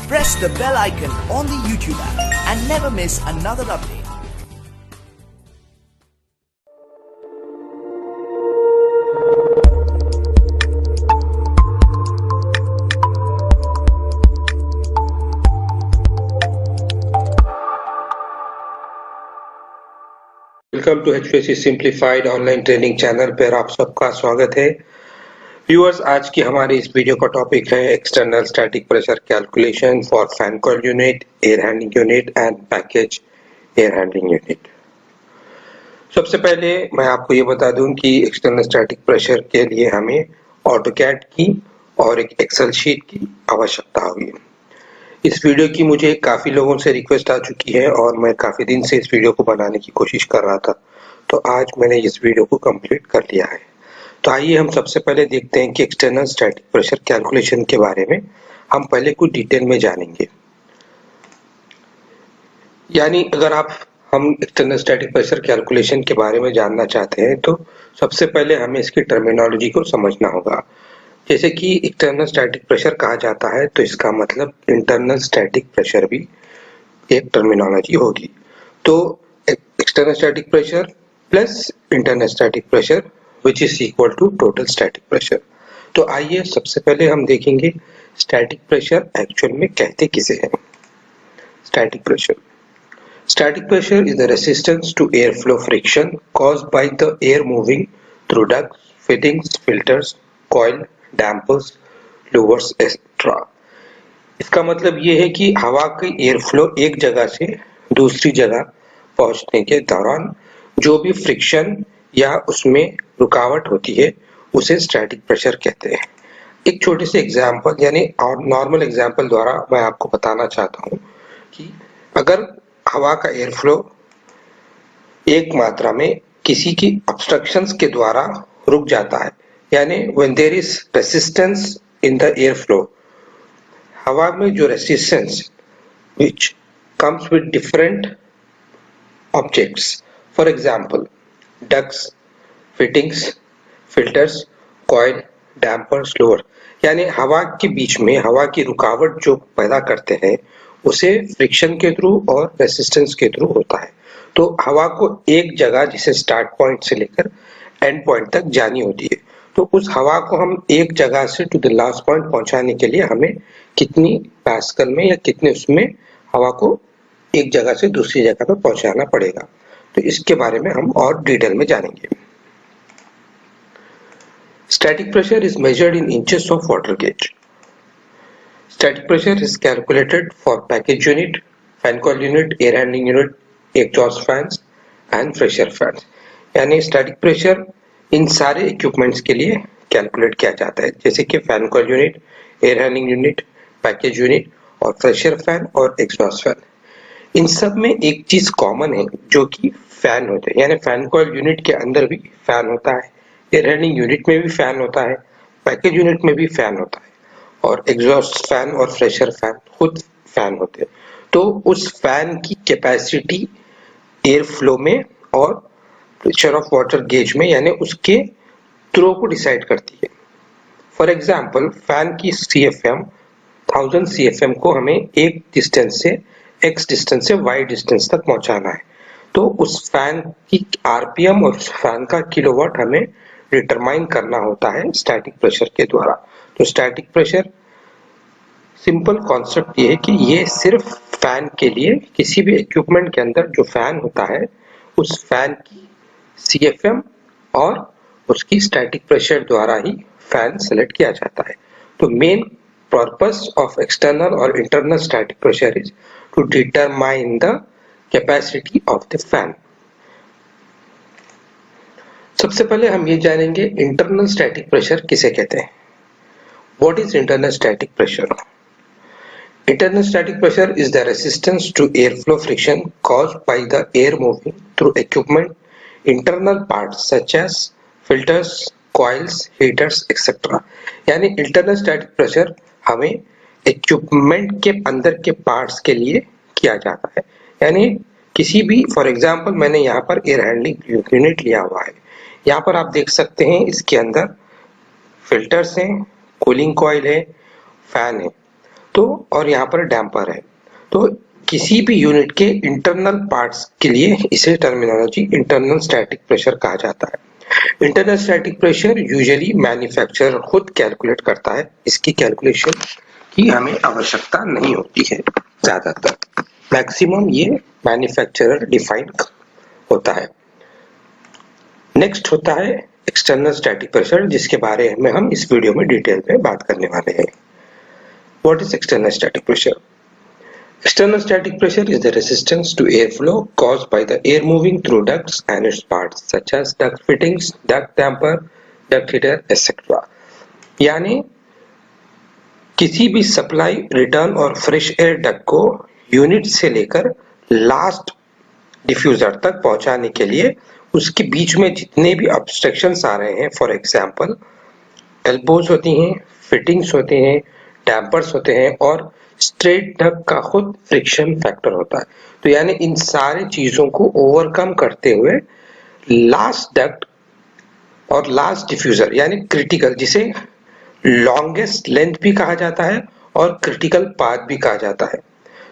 press the bell icon on the YouTube app and never miss another update. Welcome to HPSC simplified online training channel पर आप सबका स्वागत है। Viewers, आज की हमारी इस वीडियो का टॉपिक है external static pressure calculation for fan coil unit, air handling unit and package air handling unit. सबसे पहले मैं आपको ये बता दूं कि एक्सटर्नल स्टैटिक प्रेशर के लिए हमें ऑटोकैड की और एक एक्सेल शीट की आवश्यकता होगी। इस वीडियो की मुझे काफी लोगों से रिक्वेस्ट आ चुकी है और मैं काफी दिन से इस वीडियो को बनाने की कोशिश कर रहा था, तो आज मैंने इस वीडियो को कंप्लीट कर लिया है। तो आइए हम सबसे पहले देखते हैं कि एक्सटर्नल स्टैटिक प्रेशर कैलकुलेशन के बारे में हम पहले कुछ डिटेल में जानेंगे। यानी अगर हम एक्सटर्नल स्टैटिक प्रेशर कैलकुलेशन के बारे में जानना चाहते हैं तो सबसे पहले हमें इसकी टर्मिनोलॉजी को समझना होगा। जैसे कि एक्सटर्नल स्टैटिक प्रेशर कहा जाता है तो इसका मतलब इंटरनल स्टैटिक प्रेशर भी एक टर्मिनोलॉजी होगी। तो external static pressure plus internal static pressure which is equal to total static pressure. तो आइए सबसे पहले हम देखेंगे स्टैटिक प्रेशर एक्चुअल में कहते किसे हैं। Static pressure is the resistance to airflow friction caused by the air moving through ducts, fittings, filters, coil, dampers, louvers, etc. इसका मतलब ये है कि हवा की एयर फ्लो एक जगह से दूसरी जगह पहुंचने के दौरान जो भी फ्रिक्शन या उसमें रुकावट होती है उसे स्टैटिक प्रेशर कहते हैं। एक छोटे से एग्जांपल यानी नॉर्मल एग्जांपल द्वारा मैं आपको बताना चाहता हूँ कि अगर हवा का एयर फ्लो एक मात्रा में किसी की ऑब्स्ट्रक्शंस के द्वारा रुक जाता है, यानी when there is resistance in the air flow, हवा में जो resistance which comes with different objects, for example ducts, fittings, filters, coil, dampers, lower, यानी हवा के बीच में हवा की रुकावट जो पैदा करते हैं उसे फ्रिक्शन के थ्रू और रेजिस्टेंस के थ्रू होता है। तो हवा को एक जगह जिसे स्टार्ट पॉइंट से लेकर एंड पॉइंट तक जानी होती है, तो उस हवा को हम एक जगह से टू द लास्ट पॉइंट पहुंचाने के लिए हमें कितनी पास्कल में या कितने उसमें हवा को एक जगह से दूसरी जगह पर पहुंचाना पड़ेगा। तो इसके बारे में हम और डिटेल में जानेंगे। Static pressure is measured in inches of water gauge. Static pressure is calculated for package unit, fan coil unit, air handling unit, exhaust fans and pressure fans। यानी स्टैटिक प्रेशर इन सारे equipments के लिए calculate किया जाता है, जैसे कि fan coil unit, air handling unit, package unit और प्रेशर फैन और एग्जॉस्ट फैन। इन सब में एक चीज कॉमन है जो कि फैन होते हैं, यानी फैन कॉइल यूनिट के अंदर भी फैन होता है, एयर हैंडलिंग यूनिट में भी फैन होता है, पैकेज यूनिट में भी फैन होता है और एग्जॉस्ट फैन और प्रेशर फैन खुद फैन होते हैं। तो उस फैन की कैपेसिटी एयर फ्लो में और प्रेशर ऑफ वाटर गेज में यानी उसके थ्रो को डिसाइड करती है। फॉर एग्जांपल फैन की CFM 1000 CFM को हमें एक डिस्टेंस से x डिस्टेंस से y डिस्टेंस तक पहुंचाना है, तो उस फैन की RPM और उस फैन का किलोवाट हमें डिटरमाइन करना होता है स्टैटिक प्रेशर के द्वारा। तो स्टैटिक प्रेशर सिंपल कॉन्सेप्ट ये है कि ये सिर्फ फैन के लिए किसी भी इक्विपमेंट के अंदर जो फैन होता है उस फैन की CFM और उसकी स्टैटिक प्रेशर द्वारा ही फैन सेलेक्ट किया जाता है। तो मेन पर्पस ऑफ एक्सटर्नल और internal static pressure is to determine the capacity of the fan. सबसे पहले हम ये जानेंगे इंटरनल स्टैटिक प्रेशर किसे कहते हैं। What is internal static pressure? Internal static pressure is the resistance to airflow friction caused by the air moving through equipment, internal parts such as filters, coils, heaters, etc. यानी internal static pressure हमें equipment के अंदर के parts के लिए किया जाता है। यानी किसी भी, फॉर एग्जाम्पल मैंने यहाँ पर एयर हैंडलिंग यूनिट लिया हुआ है, यहाँ पर आप देख सकते हैं इसके अंदर फिल्टर्स हैं, कूलिंग कॉइल है, फैन है। तो और यहाँ पर डैम्पर है। तो किसी भी यूनिट के इंटरनल पार्ट्स के लिए इसे टर्मिनोलॉजी इंटरनल स्टैटिक प्रेशर कहा जाता है। Internal static pressure usually manufacturer खुद कैलकुलेट करता है, इसकी कैलकुलेशन की हमें आवश्यकता नहीं होती है। ज्यादातर मैक्सिमम ये मैन्युफैक्चरर डिफाइन होता है। नेक्स्ट होता है एक्सटर्नल स्टैटिक प्रेशर, जिसके बारे में हम इस वीडियो में डिटेल में बात करने वाले हैं। What is external static pressure? External static pressure is the resistance to airflow caused by the air moving through ducts and its parts such as duct fittings, duct damper, duct heater, etc. यानी किसी भी supply, return और fresh air duct को unit से लेकर last diffuser तक पहुंचाने के लिए उसके बीच में जितने भी ऑब्स्ट्रक्शंस आ रहे हैं, फॉर एग्जांपल एल्बोज होती हैं, फिटिंग्स होते हैं, डैम्पर्स होते हैं और स्ट्रेट डक्ट का खुद फ्रिक्शन फैक्टर होता है। तो यानी इन सारे चीजों को ओवरकम करते हुए लास्ट डक्ट और लास्ट डिफ्यूजर यानी क्रिटिकल, जिसे लॉन्गेस्ट लेंथ भी कहा जाता है और क्रिटिकल पाथ भी कहा जाता है।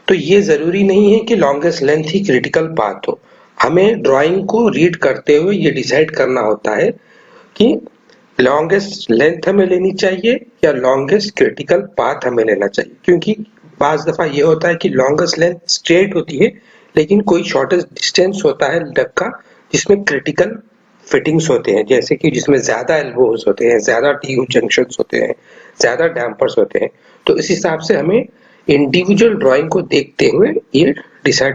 तो ये जरूरी नहीं है कि लॉन्गेस्ट लेंथ ही क्रिटिकल पाथ हो। हमें ड्राइंग को रीड करते हुए ये डिसाइड करना होता है कि लॉन्गेस्ट लेंथ हमें लेनी चाहिए या लॉन्गेस्ट क्रिटिकल पाथ हमें लेना चाहिए, क्योंकि बाज दफा ये होता है कि लॉन्गेस्ट लेंथ स्ट्रेट होती है लेकिन कोई शॉर्टेस्ट डिस्टेंस होता है डक का जिसमें क्रिटिकल फिटिंग्स होते हैं, जैसे कि जिसमें ज्यादा एल्बोज होते हैं, ज्यादा टी जंक्शंस होते हैं, ज्यादा डैम्पर्स होते हैं। तो इस हिसाब से हमें इंडिविजुअल ड्राइंग को देखते हुए ये डिसाइड